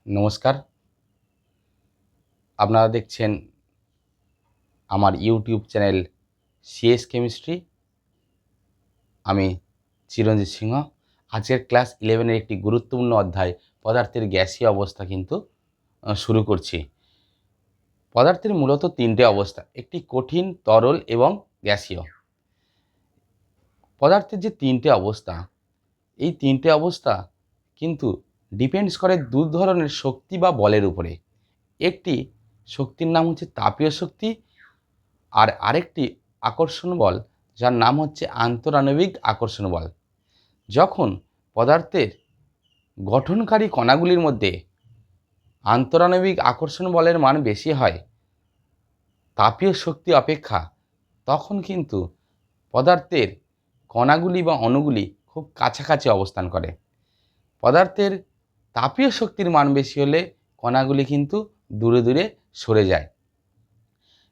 নমস্কার। আপনারা দেখছেন আমার ইউটিউব চ্যানেল সিএস কেমিস্ট্রি। আমি চিরঞ্জিত সিংহ। আজকের ক্লাস 11 এর একটি গুরুত্বপূর্ণ অধ্যায় পদার্থের গ্যাসীয় অবস্থা কিন্তু শুরু করছি। পদার্থের মূলত তিনটে অবস্থা, একটি কঠিন, তরল এবং গ্যাসীয়। পদার্থের যে তিনটে অবস্থা, এই তিনটে অবস্থা কিন্তু ডিপেন্ডস করে দু ধরনের শক্তি বা বলের উপরে। একটি শক্তির নাম হচ্ছে তাপীয় শক্তি, আর আরেকটি আকর্ষণ বল, যার নাম হচ্ছে আন্তরাণবিক আকর্ষণ বল। যখন পদার্থের গঠনকারী কণাগুলির মধ্যে আন্তরাণবিক আকর্ষণ বলের মান বেশি হয় তাপীয় শক্তি অপেক্ষা, তখন কিন্তু পদার্থের কণাগুলি বা অণুগুলি খুব কাছাকাছি অবস্থান করে। পদার্থের তাপীয় শক্তির মান বেশি হলে কণাগুলি কিন্তু দূরে দূরে সরে যায়।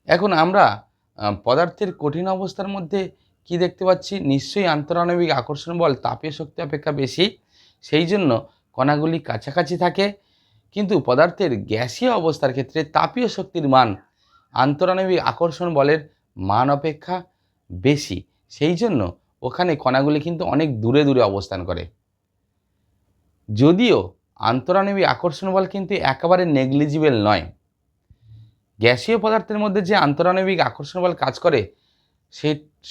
এখন আমরা পদার্থের কঠিন অবস্থার মধ্যে কি দেখতে পাচ্ছি? নিশ্চয়ই আন্তরাণবিক আকর্ষণ বল তাপীয় শক্তি অপেক্ষা বেশি, সেই জন্য কণাগুলি কাছাকাছি থাকে। কিন্তু পদার্থের গ্যাসীয় অবস্থার ক্ষেত্রে তাপীয় শক্তির মান আন্তরাণবিক আকর্ষণ বলের মান অপেক্ষা বেশি, সেই জন্য ওখানে কণাগুলি কিন্তু অনেক দূরে দূরে অবস্থান করে। যদিও আন্তরাণবিক আকর্ষণ বল কিন্তু একেবারে নেগলিজিবল নয়। গ্যাসীয় পদার্থের মধ্যে যে আন্তরাণবিক আকর্ষণ বল কাজ করে,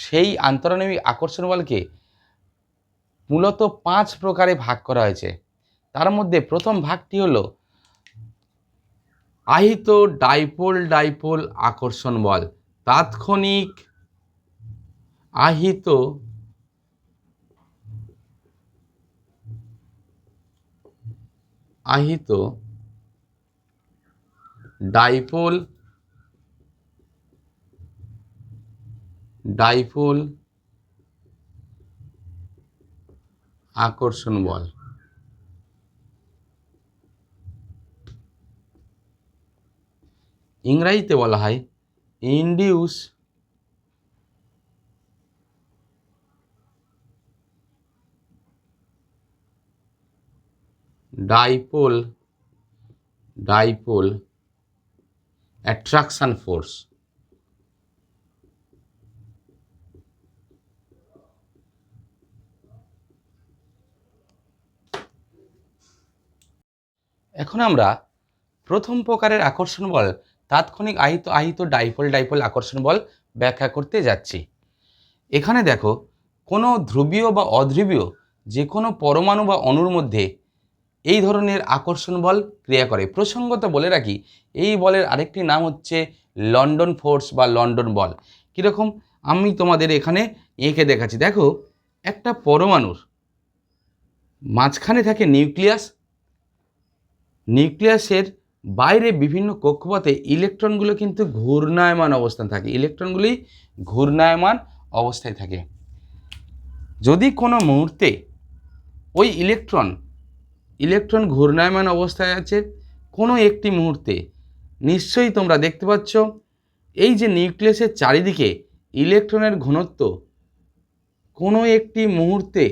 সেই আন্তরাণবিক আকর্ষণ বলকে মূলত 5 প্রকারে ভাগ করা হয়েছে। তার মধ্যে প্রথম ভাগটি হলো আহিত ডাইপোল ডাইপোল আকর্ষণ বল। তাৎক্ষণিক আহিত আহিত ডাইপোল ডাইপোল আকর্ষণ বল। ইংরেজিতে বলা হয় induce dipole dipole attraction force. এখন আমরা প্রথম প্রকারের আকর্ষণ বল তাৎক্ষণিক আহিত আহিত ডাইপোল ডাইপোল আকর্ষণ বল ব্যাখ্যা করতে যাচ্ছি। এখানে দেখো, কোনো ধ্রুবীয় বা অধ্রুবীয় যে কোনো পরমাণু বা অণুর মধ্যে এই ধরনের আকর্ষণ বল ক্রিয়া করে। প্রসঙ্গত বলে রাখি, এই বলের আরেকটি নাম হচ্ছে লন্ডন ফোর্স বা লন্ডন বল। কীরকম আমি তোমাদের এখানে এঁকে দেখাচ্ছি। দেখো, একটা পরমাণুর মাঝখানে থাকে নিউক্লিয়াস। নিউক্লিয়াসের বাইরে বিভিন্ন কক্ষপথে ইলেকট্রনগুলো কিন্তু ঘূর্ণায়মান অবস্থান থাকে, ইলেকট্রনগুলি ঘূর্ণায়মান অবস্থায় থাকে। যদি কোনো মুহূর্তে ওই ইলেকট্রন ঘূর্ণায়মান অবস্থায় আছে, কোনো একটি মুহূর্তে নিশ্চয়ই তোমরা দেখতে পাচ্ছ এই যে নিউক্লিয়াসের চারিদিকে ইলেকট্রনের ঘনত্ব কোনো একটি মুহূর্তে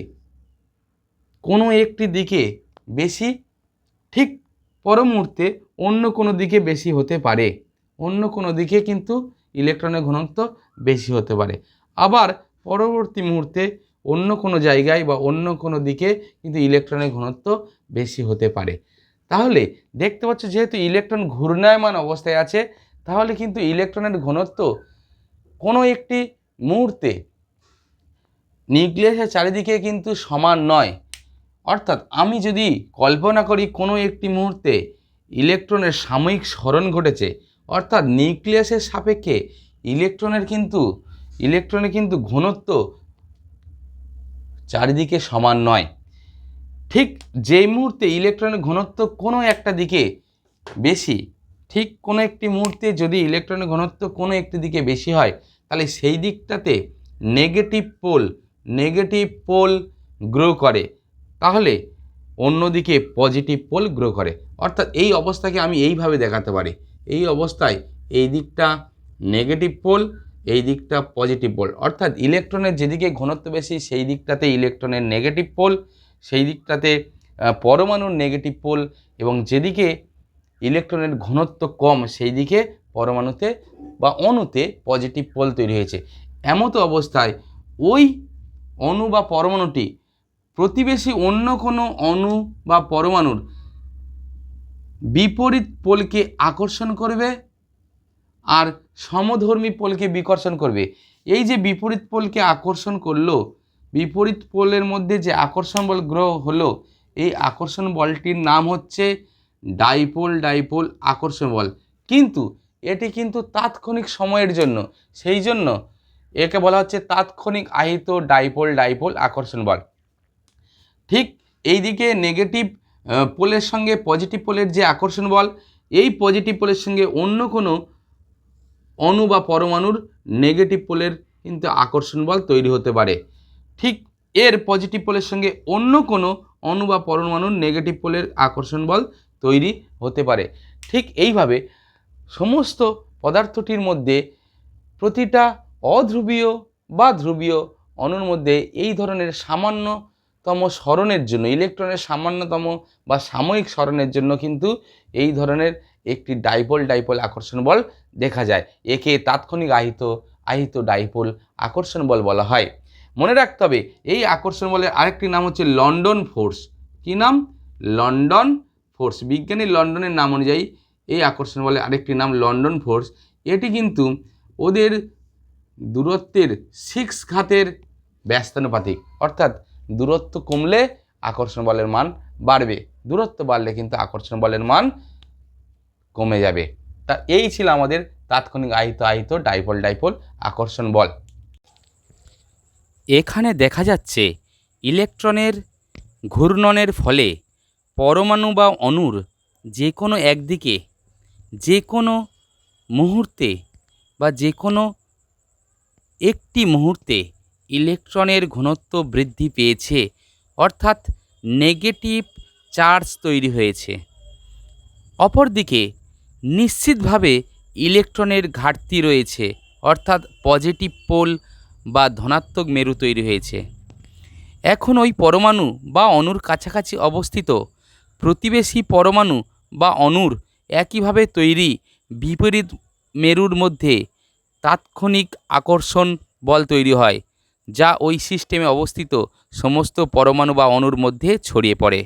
কোনো একটি দিকে বেশি, ঠিক পর মুহূর্তে অন্য কোনো দিকে বেশি হতে পারে, অন্য কোনো দিকে কিন্তু ইলেকট্রনের ঘনত্ব বেশি হতে পারে। আবার পরবর্তী মুহূর্তে অন্য কোনো জায়গায় বা অন্য কোনো দিকে কিন্তু ইলেকট্রনের ঘনত্ব বেশি হতে পারে। তাহলে দেখতে পাচ্ছ, যেহেতু ইলেকট্রন ঘূর্ণায়মান অবস্থায় আছে, তাহলে কিন্তু ইলেকট্রনের ঘনত্ব কোনো একটি মুহূর্তে নিউক্লিয়াসের চারিদিকে কিন্তু সমান নয়। অর্থাৎ আমি যদি কল্পনা করি কোনো একটি মুহূর্তে ইলেকট্রনের সাময়িক সরণ ঘটেছে, অর্থাৎ নিউক্লিয়াসের সাপেক্ষে ইলেকট্রনের কিন্তু ঘনত্ব চারিদিকে সমান নয়। ঠিক যেই মুহূর্তে ইলেকট্রনের ঘনত্ব কোনো একটা দিকে বেশি, ঠিক কোনো একটি মুহূর্তে যদি ইলেকট্রনের ঘনত্ব কোনো একটি দিকে বেশি হয়, তাহলে সেই দিকটাতে নেগেটিভ পোল গ্রো করে, তাহলে অন্যদিকে পজিটিভ পোল গ্রো করে। অর্থাৎ এই অবস্থাকে আমি এইভাবে দেখাতে পারি, এই অবস্থায় এই দিকটা নেগেটিভ পোল, এই দিকটা পজিটিভ পোল। অর্থাৎ ইলেকট্রনের যেদিকে ঘনত্ব বেশি সেই দিকটাতে ইলেকট্রনের নেগেটিভ পোল, সেই দিকটাতে পরমাণুর নেগেটিভ পোল এবং যেদিকে ইলেকট্রনের ঘনত্ব কম সেই দিকে পরমাণুতে বা অণুতে পজিটিভ পোল তৈরি হয়েছে। এমতো অবস্থায় ওই অণু বা পরমাণুটি প্রতিবেশী অন্য কোনো অণু বা পরমাণুর বিপরীত পোলকে আকর্ষণ করবে আর সমধর্মী পোলকে বিকর্ষণ করবে। এই যে বিপরীত পোলকে আকর্ষণ করলো, বিপরীত পোলের মধ্যে যে আকর্ষণ বল গ্রহ হলো, এই আকর্ষণ বলটির নাম হচ্ছে ডাইপোল ডাইপোল আকর্ষণ বল। কিন্তু এটি কিন্তু তাৎক্ষণিক সময়ের জন্য, সেই জন্য একে বলা হচ্ছে তাৎক্ষণিক আহিত ডাইপোল ডাইপোল আকর্ষণ বল। ঠিক এই দিকে নেগেটিভ পোলের সঙ্গে পজিটিভ পোলের যে আকর্ষণ বল, এই পজিটিভ পোলের সঙ্গে অন্য কোনো অণু বা পরমাণুর নেগেটিভ পোলের কিন্তু আকর্ষণ বল তৈরি হতে পারে। ঠিক এর পজিটিভ পোলের সঙ্গে অন্য কোনো অণু বা পরমাণুর নেগেটিভ পোলের আকর্ষণ বল তৈরি হতে পারে। ঠিক এইভাবে সমস্ত পদার্থটির মধ্যে প্রতিটা অধ্রুবীয় বা ধ্রুবীয় অণুর মধ্যে এই ধরনের সামান্যতম সরণের জন্য, ইলেকট্রনের সামান্যতম বা সাময়িক সরণের জন্য কিন্তু এই ধরনের একটি ডাইপোল ডাইপোল আকর্ষণ বল দেখা যায়। একে তাৎক্ষণিক আহিত ডাইপোল আকর্ষণ বল বলা হয়। মনে রাখতে হবে এই আকর্ষণ বলের আরেকটি নাম হচ্ছে লন্ডন ফোর্স। কি নাম? London force. বিজ্ঞানী লন্ডনের নাম অনুযায়ী এই আকর্ষণ বলের আরেকটি নাম লন্ডন ফোর্স। এটি কিন্তু ওদের দূরত্বের 6 ঘাতের ব্যস্তানুপাতিক, অর্থাৎ দূরত্ব কমলে আকর্ষণ বলের মান বাড়বে, দূরত্ব বাড়লে কিন্তু আকর্ষণ বলের মান কমে যাবে। তা এই ছিল আমাদের তাৎক্ষণিক আহিত ডাইপোল ডাইপোল আকর্ষণ বল। এখানে দেখা যাচ্ছে ইলেকট্রনের ঘূর্ণনের ফলে পরমাণু বা অণুর যে কোনো একদিকে যে কোনো মুহূর্তে বা যে কোনো একটি মুহূর্তে ইলেকট্রনের ঘনত্ব বৃদ্ধি পেয়েছে, অর্থাৎ নেগেটিভ চার্জ তৈরি হয়েছে। অপরদিকে নিশ্চিতভাবে ইলেকট্রনের ঘাটতি রয়েছে, অর্থাৎ পজিটিভ পোল বা ধনাত্মক মেরু তৈরি হয়েছে। এখন ওই পরমাণু বা অণুর কাছাকাছি অবস্থিত প্রতিবেশী পরমাণু বা অণুর একইভাবে তৈরি বিপরীত মেরুর মধ্যে তাৎক্ষণিক আকর্ষণ বল তৈরি হয়, যা ওই সিস্টেমে অবস্থিত সমস্ত পরমাণু বা অণুর মধ্যে ছড়িয়ে পড়ে।